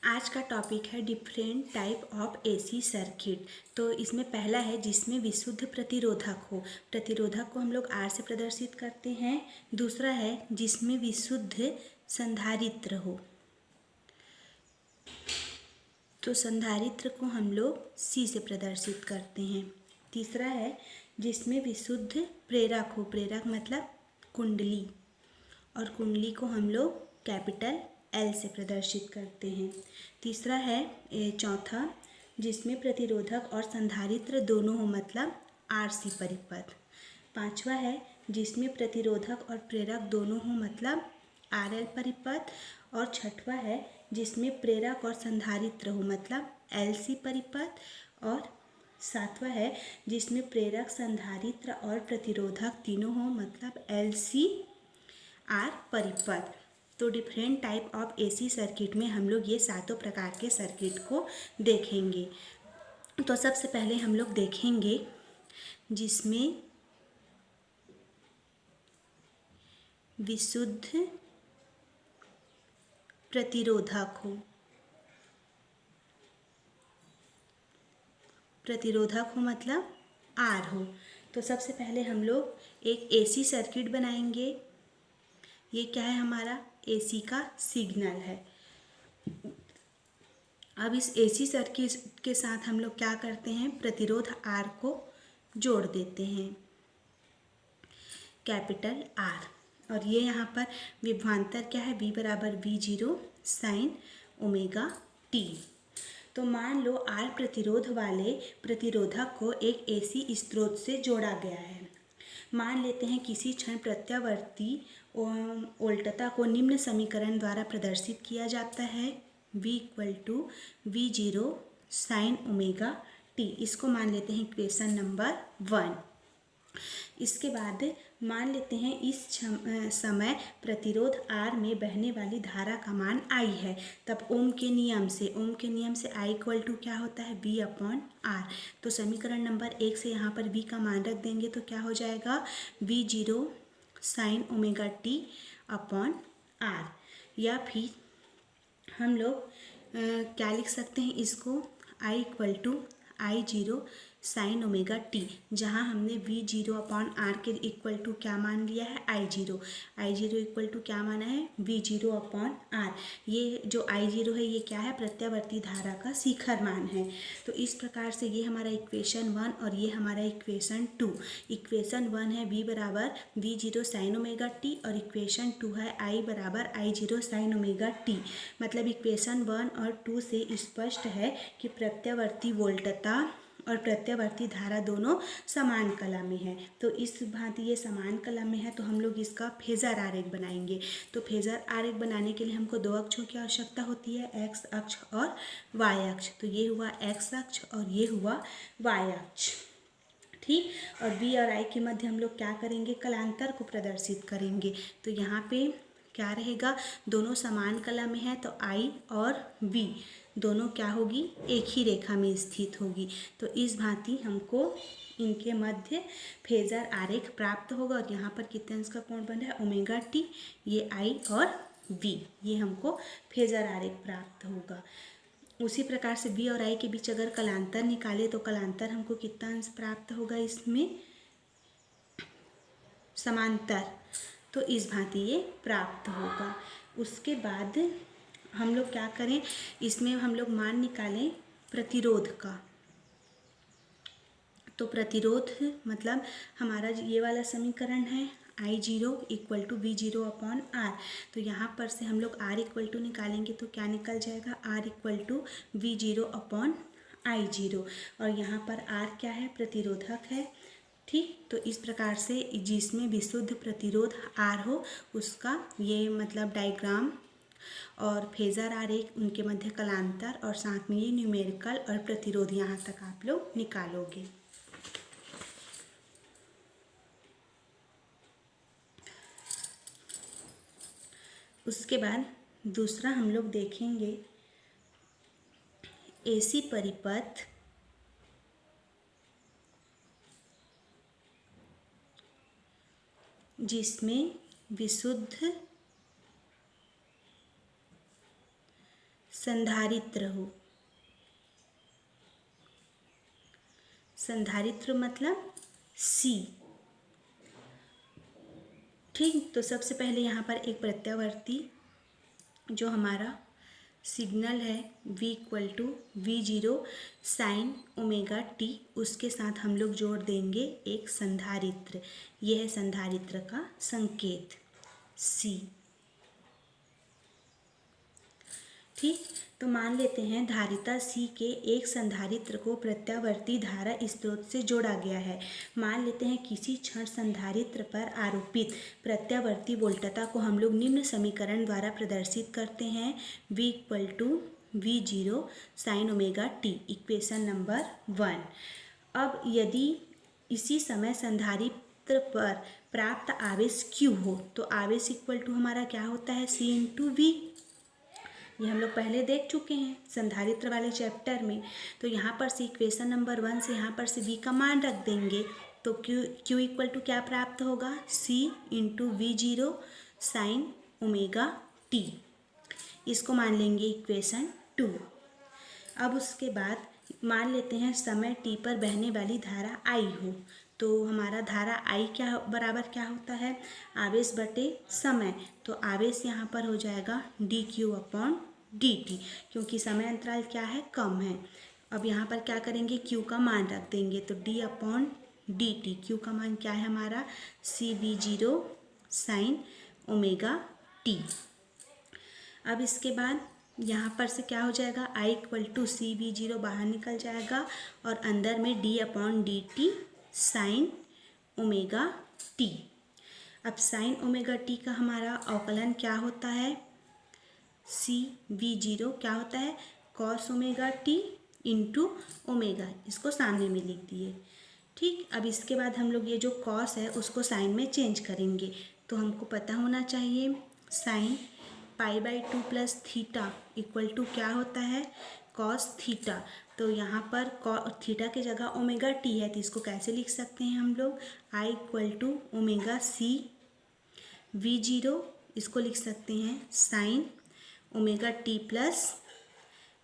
आज का टॉपिक है different type of AC circuit. तो इसमें पहला है जिसमें विशुद्ध प्रतिरोधक हो। प्रतिरोधक को हम लोग आर से प्रदर्शित करते हैं। दूसरा है जिसमें विशुद्ध संधारित्र हो, तो संधारित्र को हम लोग सी से प्रदर्शित करते हैं। तीसरा है जिसमें विशुद्ध प्रेरक हो, प्रेरक मतलब कुंडली, और कुंडली को हम लोग कैपिटल एल से प्रदर्शित करते हैं। तीसरा है चौथा जिसमें प्रतिरोधक और संधारित्र दोनों हो, मतलब आरसी परिपथ। पांचवा है जिसमें प्रतिरोधक और प्रेरक दोनों हो, मतलब आरएल परिपथ। और छठवा है जिसमें प्रेरक और संधारित्र हो, मतलब एलसी परिपथ। और सातवां है जिसमें प्रेरक, संधारित्र और प्रतिरोधक तीनों हो, मतलब एलसी आर परिपथ। तो different type of AC circuit में हम लोग ये सातों प्रकार के सर्किट को देखेंगे। तो सबसे पहले हम लोग देखेंगे जिसमें विशुद्ध प्रतिरोधक हो। प्रतिरोधक हो मतलब आर हो। तो सबसे पहले हम लोग एक एसी सर्किट बनाएंगे। ये क्या है, हमारा एसी का सिग्नल है। अब इस एसी सर्किट के साथ हम लोग क्या करते हैं, प्रतिरोध आर को जोड़ देते हैं, कैपिटल आर। और ये यहाँ पर विभवांतर क्या है, V बराबर V0 साइन ओमेगा टी। तो मान लो आर प्रतिरोध वाले प्रतिरोधक को एक एसी स्रोत से जोड़ा गया है। मान लेते हैं किसी क्षण प्रत्यावर्ती वोल्टता को निम्न समीकरण द्वारा प्रदर्शित किया जाता है, V = V0 sine omega t. इसको मान लेते हैं इक्वेशन नंबर 1। इसके बाद मान लेते हैं इस समय प्रतिरोध आर में बहने वाली धारा का मान I है। तब ओम के नियम से I = क्या होता है, V/R। तो समीकरण नंबर 1 से यहाँ पर V का मान रख देंगे तो क्या हो जाएगा, V0 sine omega t upon R। या फिर हम लोग क्या लिख सकते हैं इसको, I = I0 sign omega T, जहाँ हमने V0/R के इक्वल टू क्या मान लिया है, I0 इक्वल टू क्या माना है, V0/R। ये जो I0 है ये क्या है, प्रत्यावर्ती धारा का शिखर मान है। तो इस प्रकार से ये हमारा इक्वेशन 1 और ये हमारा इक्वेशन 2। इक्वेशन 1 है V बराबर V0 साइन ओमेगा टी और इक्वेशन 2 है I बराबर I0 साइन ओमेगा टी। मतलब इक्वेशन 1 और 2 से स्पष्ट है कि प्रत्यावर्ती वोल्टता और प्रत्यावर्ती धारा दोनों समान कला में है। तो इस भांति ये समान कला में है तो हम लोग इसका फेजर आरेख बनाएंगे। तो फेजर आरेख बनाने के लिए हमको दो अक्षों की आवश्यकता होती है, एक्स अक्ष और वाई अक्ष। तो ये हुआ एक्स अक्ष और ये हुआ वाई अक्ष, ठीक। और V और I के मध्य हम लोग क्या करेंगे, कलांतर को प्रदर्शित करेंगे। तो यहाँ पे क्या रहेगा, दोनों समान कला में है तो I और V दोनों क्या होगी, एक ही रेखा में स्थित होगी। तो इस भांति हमको इनके मध्य फेजर आरेख प्राप्त होगा। और यहाँ पर कितने अंश का कोण बन रहा है, ओमेगा टी। ये I और V, ये हमको फेजर आरेख प्राप्त होगा। उसी प्रकार से V और I के बीच अगर कलांतर निकाले तो कलांतर हमको कितना अंश प्राप्त होगा, इसमें समांतर। तो इस भांति ये प्राप्त होगा। उसके बाद हम लोग क्या करें, इसमें हम लोग मान निकालें प्रतिरोध का। तो प्रतिरोध मतलब हमारा ये वाला समीकरण है, I0 = V0/R। तो यहाँ पर से हम लोग R = निकालेंगे तो क्या निकल जाएगा, R = V0/I0। और यहाँ पर R क्या है, प्रतिरोधक है, ठीक। तो इस प्रकार से जिसमें विशुद्ध प्रतिरोध R हो उसका ये मतलब डायग्राम और फेजर आरेख, उनके मध्य कलांतर और साथ में ये न्यूमेरिकल और प्रतिरोध यहाँ तक आप लोग निकालोगे। उसके बाद दूसरा हम लोग देखेंगे एसी परिपथ जिसमें विशुद्ध संधारित्र हो। संधारित्र मतलब सी। ठीक, तो सबसे पहले यहाँ पर एक प्रत्यावर्ती जो हमारा सिग्नल है V=V0 साइन ओमेगा टी, उसके साथ हम लोग जोड़ देंगे एक संधारित्र। यह है संधारित्र का संकेत C। ठीक, तो मान लेते हैं धारिता C के एक संधारित्र को प्रत्यावर्ती धारा स्रोत से जोड़ा गया है। मान लेते हैं किसी क्षण संधारित्र पर आरोपित प्रत्यावर्ती वोल्टता को हम लोग निम्न समीकरण द्वारा प्रदर्शित करते हैं। V=V0 sine omega T, equation number 1। अब यदि इसी समय संधारित्र पर प्राप्त आवेश Q हो तो आवेश इक्वल टू हमारा क्या होता है, C इंटू वी। ये हम लोग पहले देख चुके हैं संधारित्र वाले चैप्टर में। तो यहाँ पर से इक्वेशन नंबर 1 से यहाँ पर से V का मान रख देंगे तो Q इक्वल टू क्या प्राप्त होगा, C into V0 sine omega t. इसको मान लेंगे इक्वेशन 2। अब उसके बाद मान लेते हैं समय t पर बहने वाली धारा I हो, तो हमारा धारा I क्या बराबर क्या होता है, आवेश बटे समय। तो आवेश यहाँ पर हो जाएगा dQ/dt, क्योंकि समय अंतराल क्या है, कम है। अब यहाँ पर क्या करेंगे, Q का मान रख देंगे तो d/dt। Q का मान क्या है हमारा, CV0 साइन ओमेगा टी। अब इसके बाद यहाँ पर से क्या हो जाएगा, I=CV0 बाहर निकल जाएगा और अंदर में d/dt साइन ओमेगा टी। अब साइन ओमेगा टी का हमारा अवकलन क्या होता है, CV0 क्या होता है, cos omega T into omega. इसको सामने में लिख दिए। ठीक, अब इसके बाद हम लोग ये जो कॉस है उसको साइन में चेंज करेंगे। तो हमको पता होना चाहिए sine π/2 plus theta equal to क्या होता है, कॉस थीटा। तो यहाँ पर थीटा की जगह ओमेगा टी है, तो इसको कैसे लिख सकते हैं हम लोग, I=ω/C V0, इसको लिख सकते हैं साइन ओमेगा टी प्लस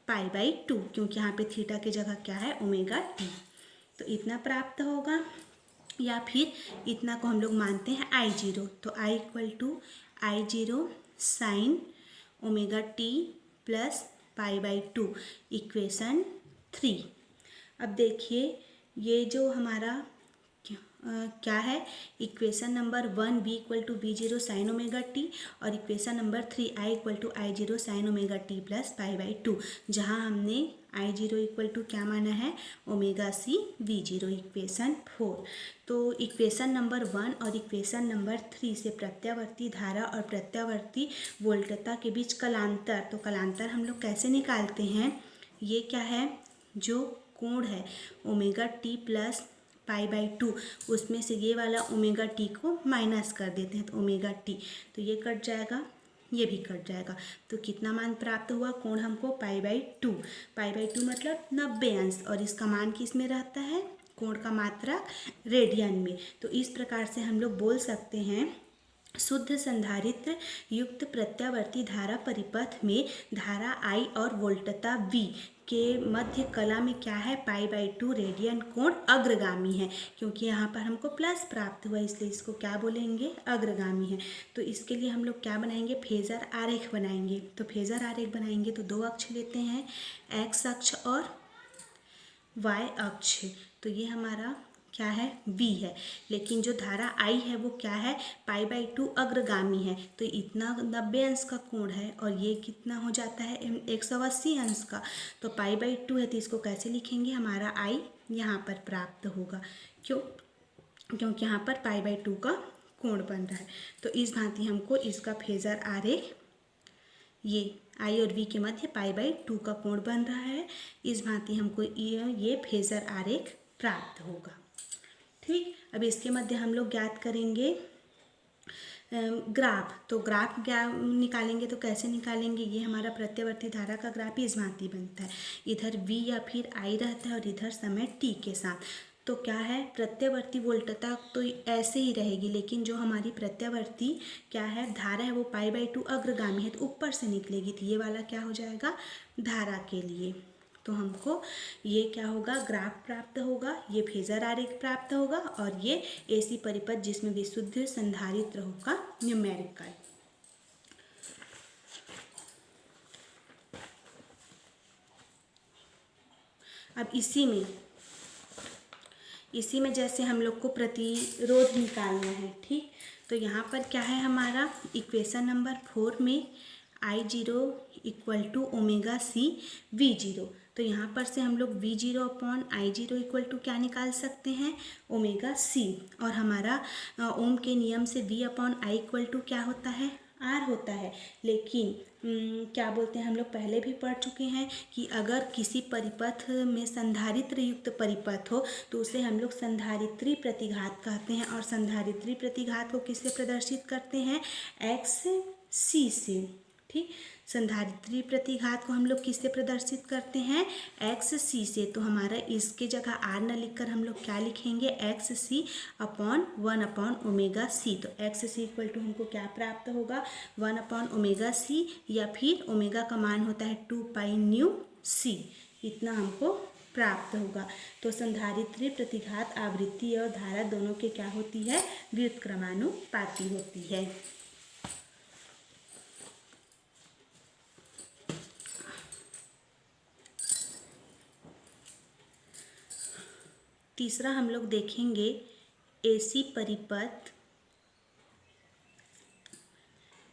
π/2, क्योंकि यहाँ पे थीटा की जगह क्या है, ओमेगा टी। तो इतना प्राप्त होगा, या फिर इतना को हम लोग मानते हैं I0। तो I=I0 sine omega t plus π/2, equation 3। अब देखिए ये जो हमारा क्या है, equation number 1 V=V0 sine omega t और equation number 3 I=I0 sine omega t plus π/2, जहाँ हमने I0 इक्वल टू क्या माना है, ओमेगा C V0, इक्वेशन 4। तो इक्वेशन नंबर 1 और इक्वेशन नंबर 3 से प्रत्यावर्ती धारा और प्रत्यावर्ती वोल्टता के बीच कलांतर, तो कलांतर हम लोग कैसे निकालते हैं, ये क्या है, जो कोण है ओमेगा टी प्लस π/2, उसमें से ये वाला ओमेगा टी को माइनस कर देते हैं, तो ओमेगा टी, तो ये कट जाएगा, ये भी कट जाएगा। तो कितना मान प्राप्त हुआ, कोण हमको π/2, π/2 मतलब 90 अंश, और इसका मान किस में रहता है, कोण का मात्रक रेडियन में। तो इस प्रकार से हम लोग बोल सकते हैं शुद्ध संधारित्र युक्त प्रत्यावर्ती धारा परिपथ में धारा I और वोल्टता V के मध्य कला में क्या है, π/2 रेडियन कोण अग्रगामी है, क्योंकि यहाँ पर हमको प्लस प्राप्त हुआ इसलिए इसको क्या बोलेंगे, अग्रगामी है। तो इसके लिए हम लोग क्या बनाएंगे, फेजर आरेख बनाएंगे। तो फेजर आरेख बनाएंगे तो दो अक्ष लेते हैं, x अक्ष और y अक्ष। तो ये हमारा क्या है, V है, लेकिन जो धारा I है वो क्या है, π/2 अग्रगामी है। तो इतना 90 अंश का कोण है और ये कितना हो जाता है, 180 अंश का। तो π/2 है, तो इसको कैसे लिखेंगे, हमारा I यहाँ पर प्राप्त होगा, क्योंकि यहाँ पर π/2 का कोण बन रहा है। तो इस भांति हमको इसका फेजर आरेख, ये I और V के मध्य π/2 का कोण बन रहा है, इस भांति हमको ये फेजर आरेख प्राप्त होगा। ठीक, अब इसके मध्य हम लोग ज्ञात करेंगे ग्राफ। तो ग्राफ क्या निकालेंगे, तो कैसे निकालेंगे, ये हमारा प्रत्यावर्ती धारा का ग्राफ इस भांति बनता है, इधर V या फिर I रहता है और इधर समय t के साथ। तो क्या है, प्रत्यावर्ती वोल्टता तो ऐसे ही रहेगी, लेकिन जो हमारी प्रत्यावर्ती क्या है धारा है वो π/2 अग्रगामी है, तो ऊपर से निकलेगी। तो ये वाला क्या हो जाएगा, धारा के लिए। तो हमको ये क्या होगा, ग्राफ प्राप्त होगा, ये फेजर आरेख प्राप्त होगा, और ये एसी परिपथ जिसमें विशुद्ध संधारित्र होगा, न्यूमेरिकल। अब इसी में जैसे हम लोग को प्रतिरोध निकालना है, ठीक। तो यहाँ पर क्या है हमारा इक्वेशन नंबर 4 में I0 equal to omega C V0। तो यहाँ पर से हम लोग V0 upon I0 equal to क्या निकाल सकते हैं, ओमेगा सी। और हमारा ओम के नियम से V upon I equal to क्या होता है, R होता है। लेकिन क्या बोलते हैं, हम लोग पहले भी पढ़ चुके हैं कि अगर किसी परिपथ में संधारित्र युक्त परिपथ हो तो उसे हम लोग संधारित्री प्रतिघात कहते हैं। और संधारित्री प्रतिघात को किससे प्रदर्शित करते हैं, एक्स सी से, ठीक। संधारित्री प्रतिघात को हम लोग किससे प्रदर्शित करते हैं, एक्स सी से। तो हमारा इसके जगह आर न लिखकर हम लोग क्या लिखेंगे, एक्स सी अपॉन 1 अपॉन ओमेगा सी। तो एक्स सी इक्वल टू हमको क्या प्राप्त होगा, 1 अपॉन ओमेगा सी, या फिर ओमेगा का मान होता है 2 न्यू सी, इतना हमको प्राप्त होगा। तो संधारित्री प्रतिघात आवृत्ति और धारा दोनों के क्या होती है, व्युत्क्रमानुपाती होती है। तीसरा हम लोग देखेंगे एसी परिपथ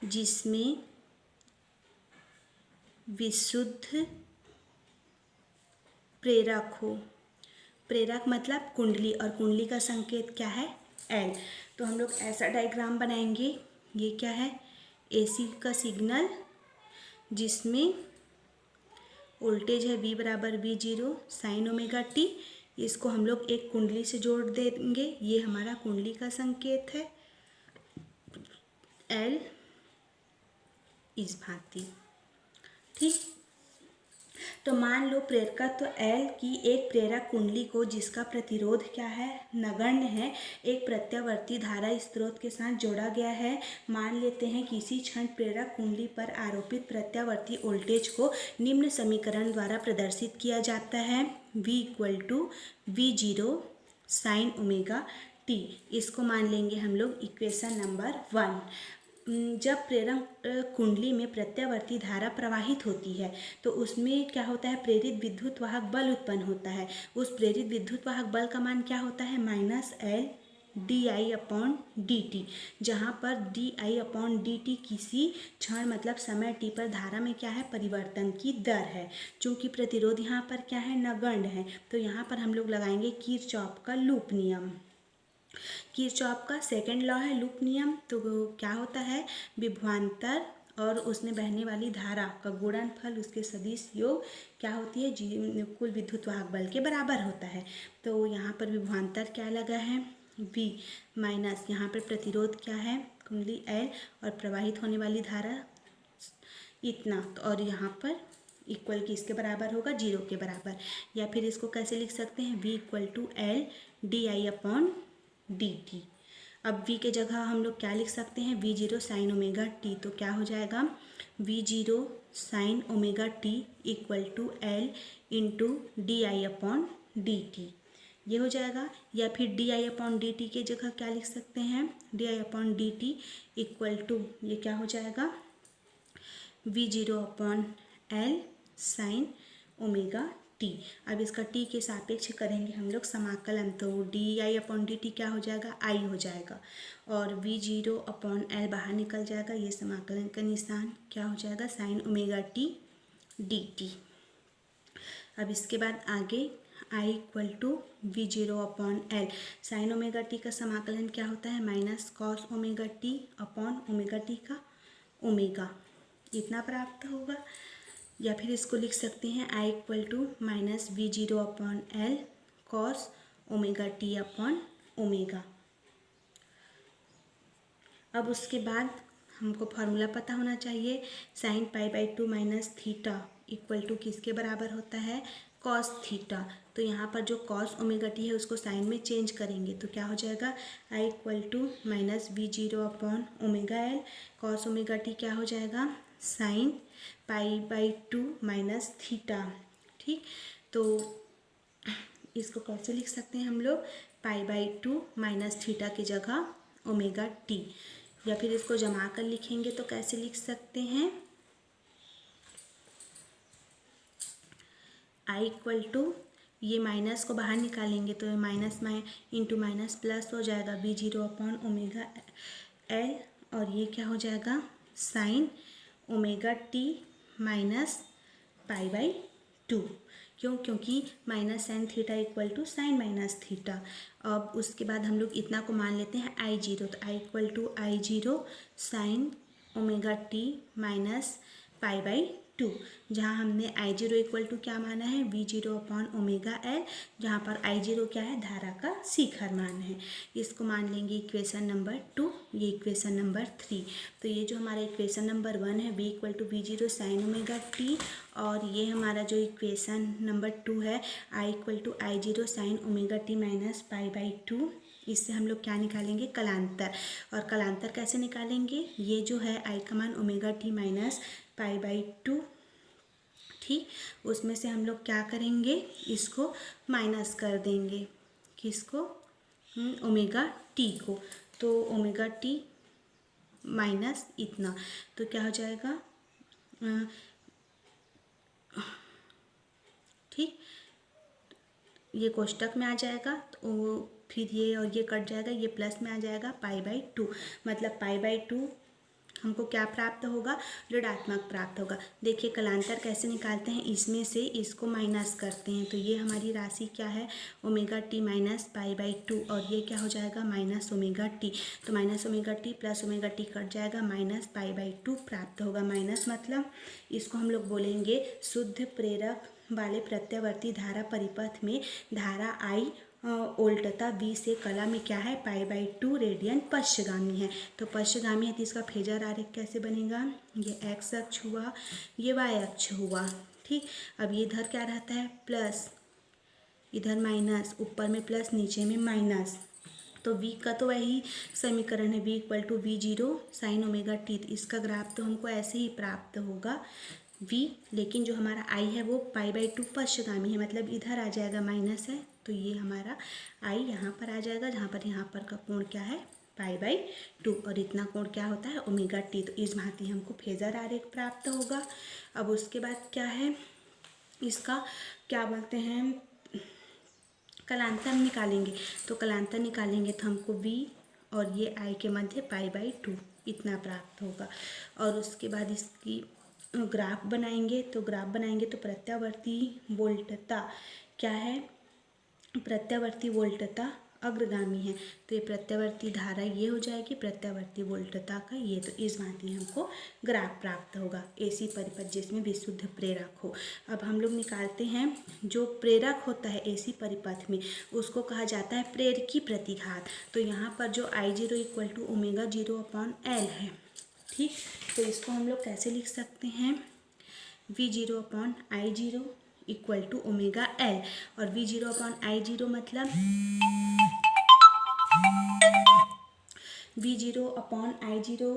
जिसमें विशुद्ध प्रेरक हो। प्रेरक मतलब कुंडली, और कुंडली का संकेत क्या है, एल। तो हम लोग ऐसा डायग्राम बनाएंगे, ये क्या है, एसी का सिग्नल जिसमें वोल्टेज है V बराबर V0 साइन ओमेगा टी। इसको हम लोग एक कुंडली से जोड़ देंगे, ये हमारा कुंडली का संकेत है, एल इस भांति, ठीक। तो मान लो प्रेरकत्व एल की एक प्रेरक कुंडली को जिसका प्रतिरोध क्या है, नगण्य है, एक प्रत्यावर्ती धारा स्रोत के साथ जोड़ा गया है। मान लेते हैं किसी क्षण प्रेरक कुंडली पर आरोपित प्रत्यावर्ती वोल्टेज को निम्न समीकरण द्वारा प्रदर्शित किया जाता है, V equal to V0 sine omega t. इसको मान लेंगे हम लोग इक्वेशन नंबर 1। जब प्रेरक कुंडली में प्रत्यावर्ती धारा प्रवाहित होती है तो उसमें क्या होता है, प्रेरित विद्युत वाहक बल उत्पन्न होता है। उस प्रेरित विद्युत वाहक बल का मान क्या होता है, -L di अपॉन dt, जहाँ पर di अपॉन dt किसी क्षण मतलब समय t पर धारा में क्या है, परिवर्तन की दर है। चूँकि प्रतिरोध यहाँ पर क्या है, नगण्य है, तो यहाँ पर हम लोग लगाएंगे किरचॉफ का लूप नियम। किरचॉफ का सेकंड लॉ है लूप नियम। तो क्या होता है, विभवांतर और उसमें बहने वाली धारा का गुणनफल उसके सदिश योग क्या होती है, कुल विद्युत वाहक बल के बराबर होता है। तो यहाँ पर विभवांतर क्या लगा है, V माइनस यहाँ पर प्रतिरोध क्या है, कुंडली L, और प्रवाहित होने वाली धारा इतना। तो और यहाँ पर इक्वल किसके बराबर होगा, 0 के बराबर। या फिर इसको कैसे लिख सकते हैं, V equal to L di upon dt। अब V के जगह हम लोग क्या लिख सकते हैं, V0 साइन ओमेगा टी। तो क्या हो जाएगा, V0 sine omega t equal to L into di upon dt, ये हो जाएगा। या फिर di अपॉन dt के जगह क्या लिख सकते हैं, di upon dt equal to, ये क्या हो जाएगा, V0 upon L sine omega t. अब इसका टी के सापेक्ष करेंगे हम लोग समाकलन, तो di अपॉन dt क्या हो जाएगा, I हो जाएगा, और V0 अपॉन L बाहर निकल जाएगा, ये समाकलन का निशान क्या हो जाएगा, साइन ओमेगा टी dt। अब इसके बाद आगे I equal to V0 upon L, sine omega t का समाकलन क्या होता है, minus cos omega t upon omega t का ओमेगा, इतना प्राप्त होगा। या फिर इसको लिख सकते हैं I equal to minus V0 upon L cos omega t upon omega. अब उसके बाद हमको फार्मूला पता होना चाहिए, sine π/2 minus theta equal to किसके बराबर होता है, कॉस थीटा। तो यहाँ पर जो कॉस ओमेगा टी है उसको साइन में चेंज करेंगे तो क्या हो जाएगा I equal to minus V zero upon omega L. Cos omega t क्या हो जाएगा sine pi by two minus theta. ठीक, तो इसको कैसे लिख सकते हैं हम लोग, pi by two minus theta की जगह ओमेगा टी, या फिर इसको जमा कर लिखेंगे तो कैसे लिख सकते हैं, आई इक्वल टू, ये माइनस को बाहर निकालेंगे तो ये माइनस इंटू माइनस प्लस हो जाएगा v zero upon omega L, और ये क्या हो जाएगा sine omega t minus pi by two. क्यों, क्योंकि minus sine theta equal to sine minus theta. अब उसके बाद हम लोग इतना को मान लेते हैं आई जीरो, तो I equal to I zero sine omega t minus pi by two, जहाँ हमने आई जीरो इक्वल टू क्या माना है V zero upon omega L, जहाँ पर आई जीरो क्या है धारा का शिखर मान है। इसको मान लेंगे इक्वेशन नंबर 2, ये इक्वेशन नंबर 3। तो ये जो हमारा इक्वेशन नंबर 1 है V equal to we zero sine omega t, और ये हमारा जो इक्वेशन नंबर 2 है I equal to I zero sine omega t minus pi by two. इससे हम लोग क्या निकालेंगे कलांतर, और कलांतर कैसे निकालेंगे, ये जो है आई का मान omega t minus pi by to, ठीक, उसमें से हम लोग क्या करेंगे इसको माइनस कर देंगे, किसको ओमेगा टी को, तो ओमेगा टी माइनस इतना, तो क्या हो जाएगा ठीक, ये कोष्टक में आ जाएगा, तो फिर ये और ये कट जाएगा, ये प्लस में आ जाएगा पाई बाई टू, मतलब पाई बाई टू हमको क्या प्राप्त होगा ऋणात्मक प्राप्त होगा। देखिए कलांतर कैसे निकालते हैं, इसमें से इसको माइनस करते हैं, तो ये हमारी राशि क्या है omega t minus pi by to, और ये क्या हो जाएगा माइनस ओमेगा टी, तो minus omega t plus omega T cut जाएगा, माइनस पाई बाई टू प्राप्त होगा। माइनस मतलब इसको हम लोग बोलेंगे शुद्ध प्रेरक वाले प्रत्यावर्ती धारा परिपथ में धारा आई उल्टता बी से कला में क्या है पाई बाई टू रेडियन पश्चगामी है, तो पश्चगामी है तो इसका फेजर आरेख कैसे बनेगा, ये एक्स अक्ष हुआ, ये वाई अक्ष हुआ। ठीक, अब ये इधर क्या रहता है प्लस, इधर माइनस, ऊपर में प्लस नीचे में माइनस, तो v का तो वही समीकरण है v equal to we zero sine omega t, इसका ग्राफ तो हमको ऐसे ही प्राप्त होगा v, लेकिन जो हमारा i है वो पाई बाई टू पश्चगामी है, मतलब इधर आ जाएगा माइनस है, तो ये हमारा i यहाँ पर आ जाएगा, जहाँ पर यहाँ पर का कोण क्या है पाई बाई टू, और इतना कोण क्या होता है ओमेगा टी, तो इस भांति हमको फेजर आरेख प्राप्त होगा। अब उसके बाद क्या है इसका क्या बोलते हैं कलांतर निकालेंगे, तो कलांतर निकालेंगे तो हमको v और ये i के मध्य पाई बाई टू इतना प्राप्त होगा। और उसके बाद इसकी ग्राफ बनाएंगे, तो ग्राफ बनाएंगे तो प्रत्यावर्ती वोल्टता क्या है, प्रत्यावर्ती वोल्टता अग्रगामी है, तो ये प्रत्यावर्ती धारा ये हो जाएगी प्रत्यावर्ती वोल्टता का ये, तो इस भांति हमको ग्राफ प्राप्त होगा एसी परिपथ जिसमें विशुद्ध प्रेरक हो। अब हम लोग निकालते हैं जो प्रेरक होता है एसी परिपथ में उसको कहा जाता है प्रेरकी प्रतिघात, तो यहाँ पर जो I zero equal to omega zero upon L है, ठीक, तो इसको हम लोग कैसे लिख सकते हैं V zero upon I zero equal to omega L, और V zero upon I zero मतलब V zero upon I zero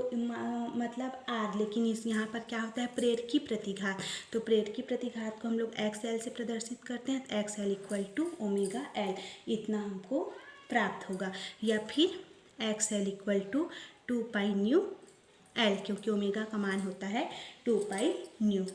मतलब आर, लेकिन इस यहाँ पर क्या होता है प्रेरकी प्रतिघात, तो प्रेरकी प्रतिघात को हम लोग एक्स एल से प्रदर्शित करते हैं, तो x L equal to omega L इतना हमको प्राप्त होगा, या फिर x L equal to two pi nu L, क्योंकि ओमेगा का मान होता है टू पाई न्यू।